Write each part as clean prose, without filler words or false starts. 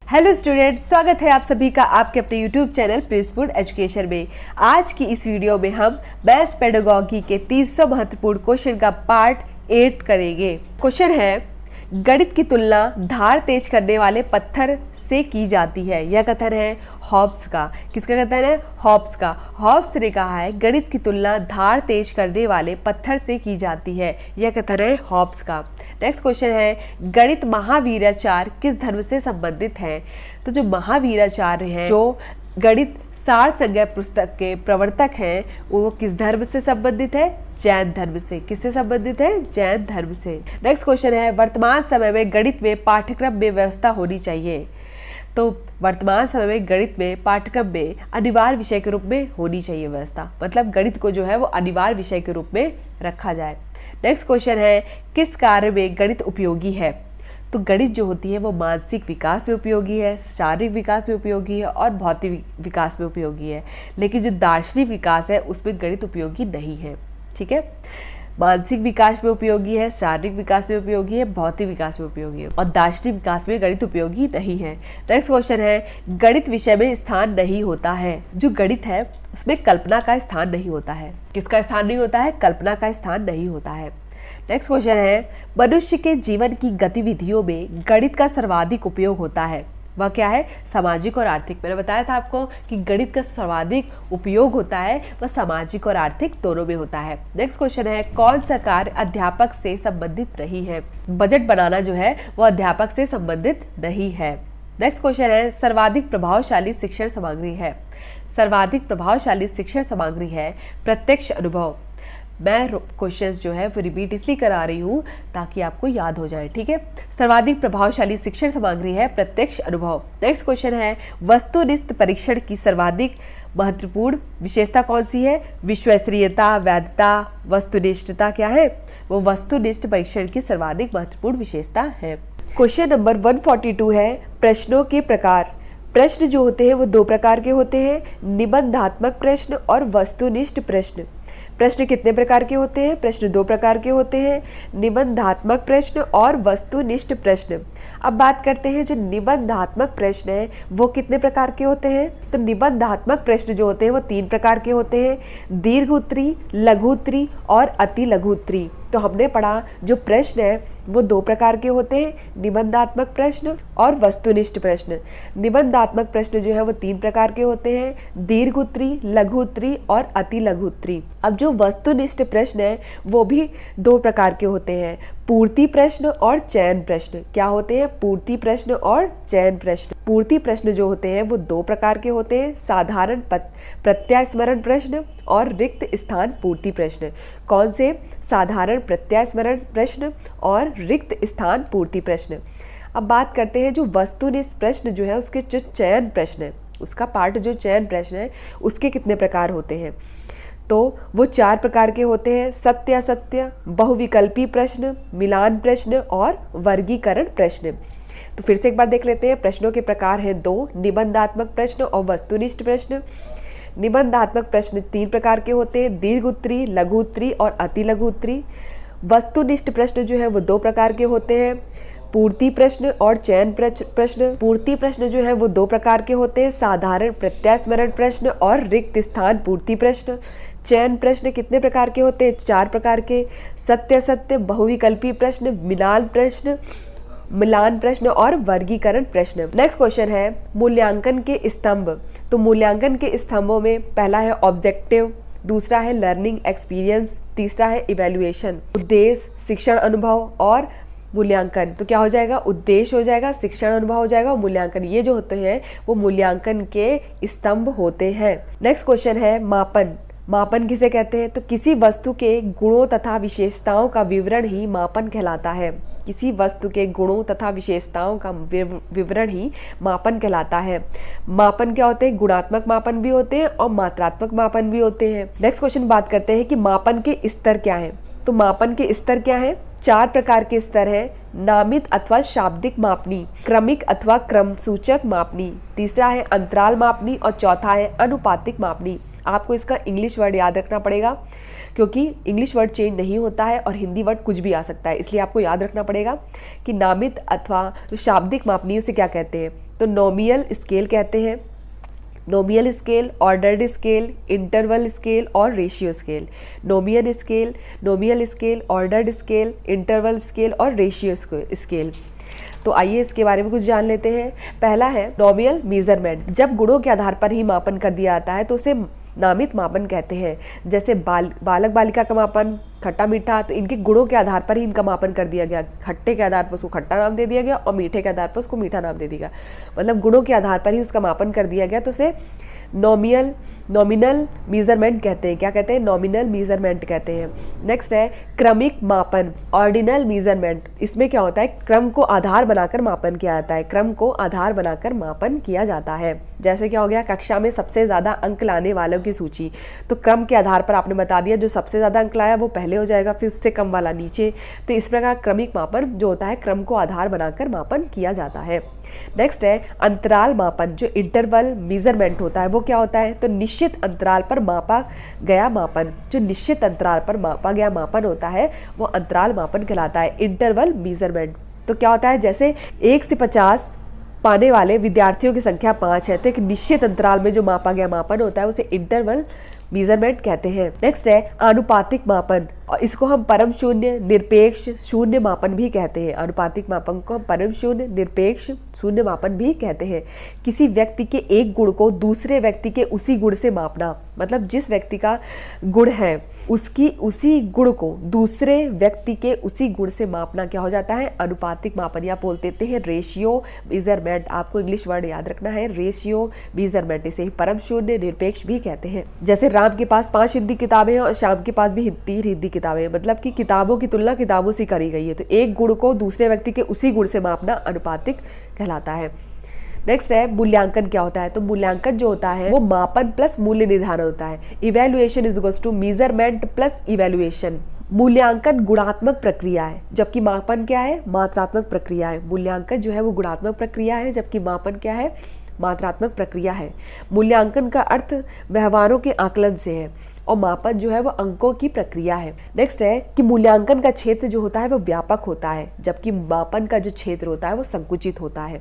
Hello student, स्वागत है आप सभी का आपके अपने YouTube channel Prince food education में। आज की इस वीडियो में हम मैथ्स पेडागॉजी के 300 महत्वपूर्ण क्वेश्चन का पार्ट 8 करेंगे। क्वेश्चन है, गणित की तुलना धार तेज करने वाले पत्थर से की जाती है। यह कथन है हॉब्स का। किसका कथन है? हॉब्स का। हॉब्स ने कहा है गणित की तुलना धार तेज करने वाले पत्थर से की जाती है। यह कथन है हॉब्स का। नेक्स्ट क्वेश्चन है, गणित महावीराचार्य किस धर्म से संबंधित है? तो जो महावीराचार्य हैं, जो गणित सार संज्ञा पुस्तक के प्रवर्तक हैं, वो किस धर्म से संबंधित है? जैन धर्म से। किससे संबंधित है? जैन धर्म से। नेक्स्ट क्वेश्चन है, वर्तमान समय में गणित में पाठ्यक्रम में व्यवस्था होनी चाहिए। तो वर्तमान समय में गणित में पाठ्यक्रम में अनिवार्य विषय के रूप में होनी चाहिए व्यवस्था, मतलब गणित को जो है वो अनिवार्य विषय के रूप में रखा जाए। नेक्स्ट क्वेश्चन है, किस कार्य में गणित उपयोगी है? तो गणित जो होती है वो मानसिक विकास में उपयोगी है, शारीरिक विकास में उपयोगी है और भौतिक विकास में उपयोगी है। लेकिन जो दार्शनिक विकास है उसमें गणित उपयोगी नहीं है। ठीक है, मानसिक विकास में उपयोगी है, शारीरिक विकास में उपयोगी है, भौतिक विकास में उपयोगी है और दार्शनिक विकास में गणित उपयोगी नहीं है। नेक्स्ट क्वेश्चन है, गणित विषय में स्थान नहीं होता है। जो गणित है उसमें कल्पना का स्थान नहीं होता है। किसका स्थान नहीं होता है? कल्पना का स्थान नहीं होता है। नेक्स्ट क्वेश्चन है, मनुष्य के जीवन की गतिविधियों में गणित का सर्वाधिक उपयोग होता है। वह क्या है? सामाजिक और आर्थिक। मैंने बताया था आपको कि गणित का सर्वाधिक उपयोग होता है वह सामाजिक और आर्थिक दोनों में होता है। नेक्स्ट क्वेश्चन है, कौन सा कार्य अध्यापक से संबंधित नहीं है? बजट बनाना जो है वो अध्यापक से संबंधित नहीं है। नेक्स्ट क्वेश्चन है, सर्वाधिक प्रभावशाली शिक्षण सामग्री है। सर्वाधिक प्रभावशाली शिक्षण सामग्री है प्रत्यक्ष अनुभव। मैं क्वेश्चंस जो है वो रिपीट इसलिए करा रही हूँ ताकि आपको याद हो जाए। ठीक है, सर्वाधिक प्रभावशाली शिक्षण सामग्री है प्रत्यक्ष अनुभव। नेक्स्ट क्वेश्चन है, वस्तुनिष्ठ परीक्षण की सर्वाधिक महत्वपूर्ण विशेषता कौन सी है? विश्वसनीयता, वैधता, वस्तुनिष्ठता क्या है? वो वस्तुनिष्ठ परीक्षण की सर्वाधिक महत्वपूर्ण विशेषता है। क्वेश्चन नंबर 142 है, प्रश्नों के प्रकार। प्रश्न जो होते हैं वो दो प्रकार के होते हैं, निबंधात्मक प्रश्न और वस्तुनिष्ठ प्रश्न। प्रश्न कितने प्रकार के होते हैं? प्रश्न दो प्रकार के होते हैं, निबंधात्मक प्रश्न और वस्तुनिष्ठ प्रश्न। अब बात करते हैं जो निबंधात्मक प्रश्न है वो कितने प्रकार के होते हैं? तो निबंधात्मक प्रश्न जो होते हैं वो 3 प्रकार के होते हैं, दीर्घ उत्तरी, लघु उत्तरी और अति लघु उत्तरी। तो हमने पढ़ा जो प्रश्न है वो 2 प्रकार के होते हैं, निबंधात्मक प्रश्न और वस्तुनिष्ठ प्रश्न। निबंधात्मक प्रश्न जो है वो 3 प्रकार के होते हैं, दीर्घ उत्तरी, लघु उत्तरी और अति लघु उत्तरी। अब जो वस्तुनिष्ठ प्रश्न है वो भी 2 प्रकार के होते हैं, पूर्ति प्रश्न और चयन प्रश्न। क्या होते हैं? पूर्ति प्रश्न और चयन प्रश्न। पूर्ति प्रश्न जो होते हैं वो 2 प्रकार के होते हैं, साधारण प्रत्यास्मरण प्रश्न और रिक्त स्थान पूर्ति प्रश्न। कौन से? साधारण प्रत्यास्मरण प्रश्न और रिक्त स्थान पूर्ति प्रश्न। अब बात करते हैं जो वस्तुनिष्ठ प्रश्न जो है उसके जो चयन प्रश्न है, उसका पार्ट जो चयन प्रश्न है उसके कितने प्रकार होते हैं? तो वो 4 प्रकार के होते हैं, सत्य असत्य, बहुविकल्पी प्रश्न, मिलान प्रश्न और वर्गीकरण प्रश्न। तो फिर से एक बार देख लेते हैं। प्रश्नों के प्रकार हैं 2, निबंधात्मक प्रश्न और वस्तुनिष्ठ प्रश्न। निबंधात्मक प्रश्न 3 प्रकार के होते हैं, दीर्घ उत्तरी, लघु उत्तरी और अति लघु उत्तरी। वस्तुनिष्ठ प्रश्न जो है वो 2 प्रकार के होते हैं, पूर्ति प्रश्न और चयन प्रश्न। पूर्ति प्रश्न जो है वो 2 प्रकार के होते हैं, साधारण प्रत्यास्मरण प्रश्न और रिक्त स्थान पूर्ति प्रश्न। चयन प्रश्न कितने प्रकार के होते हैं? 4 प्रकार के, सत्य असत्य, बहुविकल्पी प्रश्न, मिलान प्रश्न और वर्गीकरण प्रश्न। नेक्स्ट क्वेश्चन है, मूल्यांकन के स्तंभ। तो मूल्यांकन के स्तंभों में पहला है ऑब्जेक्टिव, दूसरा है लर्निंग एक्सपीरियंस, तीसरा है इवैल्यूएशन। उद्देश्य, शिक्षण अनुभव और मूल्यांकन। तो क्या हो जाएगा? उद्देश्य हो जाएगा, शिक्षण अनुभव हो जाएगा और मूल्यांकन। ये जो होते हैं वो मूल्यांकन के स्तंभ होते हैं। नेक्स्ट क्वेश्चन है, मापन। मापन किसे कहते हैं? तो किसी वस्तु के गुणों तथा विशेषताओं का विवरण ही मापन कहलाता है। किसी वस्तु के गुणों तथा विशेषताओं का विवरण ही मापन कहलाता है। मापन क्या होते हैं? गुणात्मक मापन भी होते हैं और मात्रात्मक मापन भी होते हैं। नेक्स्ट क्वेश्चन बात करते हैं कि मापन के स्तर क्या हैं। तो मापन के स्तर क्या हैं? 4 प्रकार के स्तर हैं, नामित अथवा शाब्दिक मापनी, क्रमिक अथवा क्रम सूचक मापनी, तीसरा है अंतराल मापनी और चौथा है अनुपातिक मापनी। आपको इसका इंग्लिश वर्ड याद रखना पड़ेगा क्योंकि इंग्लिश वर्ड चेंज नहीं होता है और हिंदी वर्ड कुछ भी आ सकता है, इसलिए आपको याद रखना पड़ेगा कि नामित अथवा जो शाब्दिक मापनी उसे क्या कहते हैं। तो नोमियल स्केल कहते हैं। Nominal scale, ordered scale, interval scale और ratio scale. Nominal scale, ordered scale, interval scale और रेशियो स्केल। तो आइए इसके बारे में कुछ जान लेते हैं। पहला है नोमियल मेजरमेंट। जब गुणों के आधार पर ही मापन कर दिया जाता है तो उसे नामित मापन कहते हैं। जैसे बालक बालिका का मापन, खट्टा मीठा, तो इनके गुणों के आधार पर ही इनका मापन कर दिया गया। खट्टे के आधार पर उसको खट्टा नाम दे दिया गया और मीठे के आधार पर उसको मीठा नाम दे दिया गया। मतलब गुणों के आधार पर ही उसका मापन कर दिया गया, तो उसे नॉमिनल मेजरमेंट कहते हैं। क्या कहते हैं? नॉमिनल मेजरमेंट कहते हैं। नेक्स्ट है क्रमिक मापन, ऑर्डिनल मेजरमेंट। इसमें क्या होता है? क्रम को आधार बनाकर मापन किया जाता है। क्रम को आधार बनाकर मापन किया जाता है। जैसे क्या हो गया? कक्षा में सबसे ज़्यादा अंक लाने वालों की सूची, तो क्रम के आधार पर आपने बता दिया, जो सबसे ज़्यादा अंक लाया वो पहले हो जाएगा, फिर उससे कम वाला नीचे। तो इस प्रकार क्रमिक मापन जो होता है, क्रम को आधार बनाकर मापन किया जाता है। नेक्स्ट है अंतराल मापन। जो इंटरवल मेजरमेंट होता है वो क्या होता है? तो निश्चित अंतराल पर मापा गया मापन। जो निश्चित अंतराल पर मापा गया मापन होता है वो अंतराल मापन कहलाता है, इंटरवल मेजरमेंट। तो क्या होता है? जैसे 1 से 50 पाने वाले विद्यार्थियों की संख्या 5 है, तो एक निश्चित अंतराल में जो मापा गया मापन होता है उसे इंटरवल मेजरमेंट कहते हैं। नेक्स्ट है आनुपातिक मापन, और इसको हम परम शून्य, निरपेक्ष, शून्य मापन भी कहते हैं। आनुपातिक मापन को हम परम शून्य, निरपेक्ष, शून्य मापन भी कहते हैं। किसी व्यक्ति के एक गुण को दूसरे व्यक्ति के उसी गुण से मापना, मतलब जिस व्यक्ति का गुण है उसकी उसी गुण को दूसरे व्यक्ति के उसी गुण से मापना क्या हो जाता है? अनुपातिक मापन, या बोल देते हैं रेशियो मेजरमेंट। आपको इंग्लिश वर्ड याद रखना है, रेशियो मेजरमेंट। इसे ही परम शून्य, निरपेक्ष भी कहते हैं। जैसे राम के पास 5 हिंदी किताबें हैं और श्याम के पास भी 3 हिंदी किताबें, मतलब कि किताबों की तुलना किताबों से करी गई है। तो एक गुण को दूसरे व्यक्ति के उसी गुण से मापना अनुपातिक कहलाता है। नेक्स्ट है मूल्यांकन। क्या होता है? तो मूल्यांकन जो होता है वो मापन प्लस मूल्य निर्धारण होता है। Evaluation is equals to measurement plus evaluation. मूल्यांकन गुणात्मक प्रक्रिया है, जबकि मापन क्या है? मात्रात्मक प्रक्रिया है। मूल्यांकन जो है वो गुणात्मक प्रक्रिया है, जबकि मापन क्या है? मात्रात्मक प्रक्रिया है। मूल्यांकन का अर्थ व्यवहारों के आकलन से है और मापन जो है वो अंकों की प्रक्रिया है। नेक्स्ट है कि मूल्यांकन का क्षेत्र जो होता है वो व्यापक होता है, जबकि मापन का जो क्षेत्र होता है वो संकुचित होता है।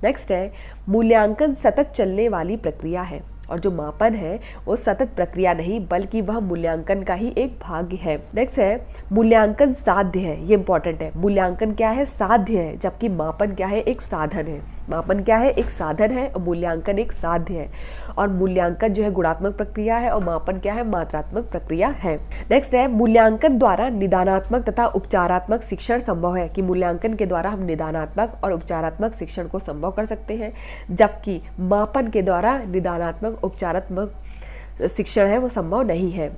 नेक्स्ट है मूल्यांकन सतत चलने वाली प्रक्रिया है, और जो मापन है वो सतत प्रक्रिया नहीं बल्कि वह मूल्यांकन का ही एक भाग है। नेक्स्ट है मूल्यांकन साध्य है। ये इंपॉर्टेंट है। मूल्यांकन क्या है? साध्य है, जबकि मापन क्या है? एक साधन है। मापन क्या है? एक साधन है और मूल्यांकन एक साध्य है। और मूल्यांकन जो है गुणात्मक प्रक्रिया है और मापन क्या है? मात्रात्मक प्रक्रिया है। नेक्स्ट है मूल्यांकन द्वारा निदानात्मक तथा उपचारात्मक शिक्षण संभव है, कि मूल्यांकन के द्वारा हम निदानात्मक और उपचारात्मक शिक्षण को संभव कर सकते हैं, जबकि मापन के द्वारा निदानात्मक उपचारात्मक शिक्षण है वो संभव नहीं है।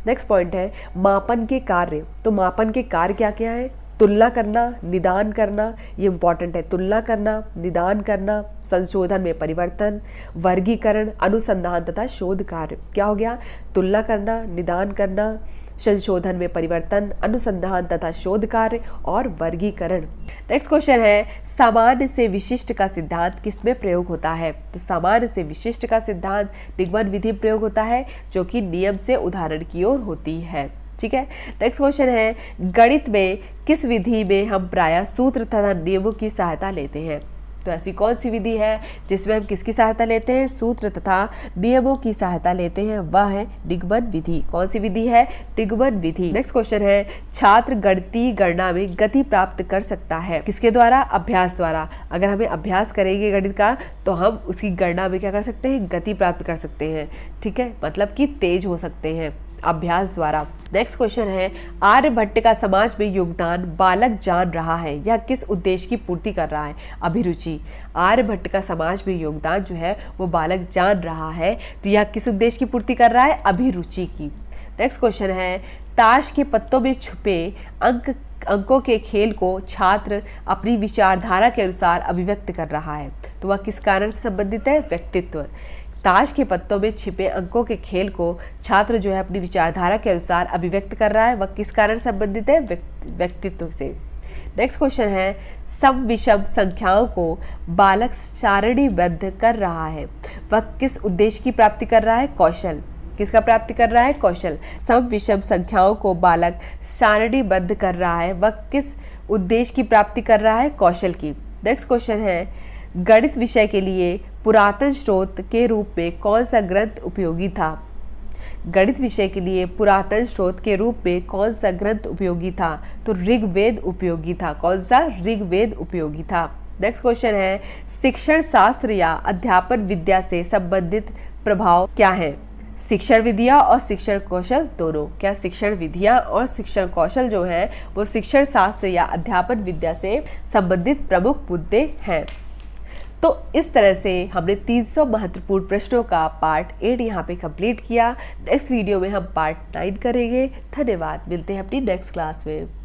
नेक्स्ट पॉइंट है मापन के कार्य। तो मापन के कार्य क्या क्या है? तुलना करना, निदान करना, ये इंपॉर्टेंट है। तुलना करना, निदान करना, संशोधन में परिवर्तन, वर्गीकरण, अनुसंधान तथा शोध कार्य। क्या हो गया? तुलना करना, निदान करना, संशोधन में परिवर्तन, अनुसंधान तथा शोध कार्य और वर्गीकरण। नेक्स्ट क्वेश्चन है सामान्य से विशिष्ट का सिद्धांत किसमें प्रयोग होता है? तो सामान्य से विशिष्ट का सिद्धांत निगमन विधि प्रयोग होता है, जो कि नियम से उदाहरण की ओर होती है। ठीक है। नेक्स्ट क्वेश्चन है गणित में किस विधि में हम प्रायः सूत्र तथा नियमों की सहायता लेते हैं? तो ऐसी कौन सी विधि है जिसमें हम किसकी सहायता लेते हैं? सूत्र तथा नियमों की सहायता लेते हैं, वह है निगमन विधि। कौन सी विधि है? निगमन विधि। नेक्स्ट क्वेश्चन है छात्र गणितीय गणना में गति प्राप्त कर सकता है किसके द्वारा? अभ्यास द्वारा। अगर हमें अभ्यास करेंगे गणित का तो हम उसकी गणना में क्या कर सकते हैं? गति प्राप्त कर सकते हैं। ठीक है, मतलब कि तेज हो सकते हैं अभ्यास द्वारा। नेक्स्ट क्वेश्चन है आर्यभट्ट का समाज में योगदान बालक जान रहा है, यह किस उद्देश्य की पूर्ति कर रहा है? अभिरुचि। आर्यभट्ट का समाज में योगदान जो है वो बालक जान रहा है, तो यह किस उद्देश्य की पूर्ति कर रहा है? अभिरुचि की। नेक्स्ट क्वेश्चन है ताश के पत्तों में छुपे अंकों के खेल को छात्र अपनी विचारधारा के अनुसार अभिव्यक्त कर रहा है, तो वह किस कारण से संबंधित है? व्यक्तित्व। ताश के पत्तों में छिपे अंकों के खेल को छात्र जो है अपनी विचारधारा के अनुसार अभिव्यक्त कर रहा है, वह किस कारण संबंधित है? व्यक्तित्व से। नेक्स्ट क्वेश्चन है सम विषम संख्याओं को बालक सारणीबद्ध कर रहा है, वह किस उद्देश्य की प्राप्ति कर रहा है? कौशल। किसका प्राप्ति कर रहा है? कौशल। सम विषम संख्याओं को बालक सारणीबद्ध कर रहा है, वह किस उद्देश्य की प्राप्ति कर रहा है? कौशल की। नेक्स्ट क्वेश्चन है गणित विषय के लिए पुरातन स्रोत के रूप में कौन सा ग्रंथ उपयोगी था? गणित विषय के लिए पुरातन स्रोत के रूप में कौन सा ग्रंथ उपयोगी था? तो ऋग्वेद उपयोगी था। कौन सा? ऋग्वेद उपयोगी था। नेक्स्ट क्वेश्चन है, शिक्षण शास्त्र या अध्यापन विद्या से संबंधित प्रभाव क्या है? शिक्षण विधियाँ और शिक्षण कौशल दोनों। क्या शिक्षण विधियाँ और शिक्षण कौशल जो है वो शिक्षण शास्त्र या अध्यापन विद्या से संबंधित प्रमुख मुद्दे हैं। तो इस तरह से हमने 300 महत्वपूर्ण प्रश्नों का पार्ट 8 यहाँ पे कंप्लीट किया। नेक्स्ट वीडियो में हम पार्ट 9 करेंगे। धन्यवाद, मिलते हैं अपनी नेक्स्ट क्लास में।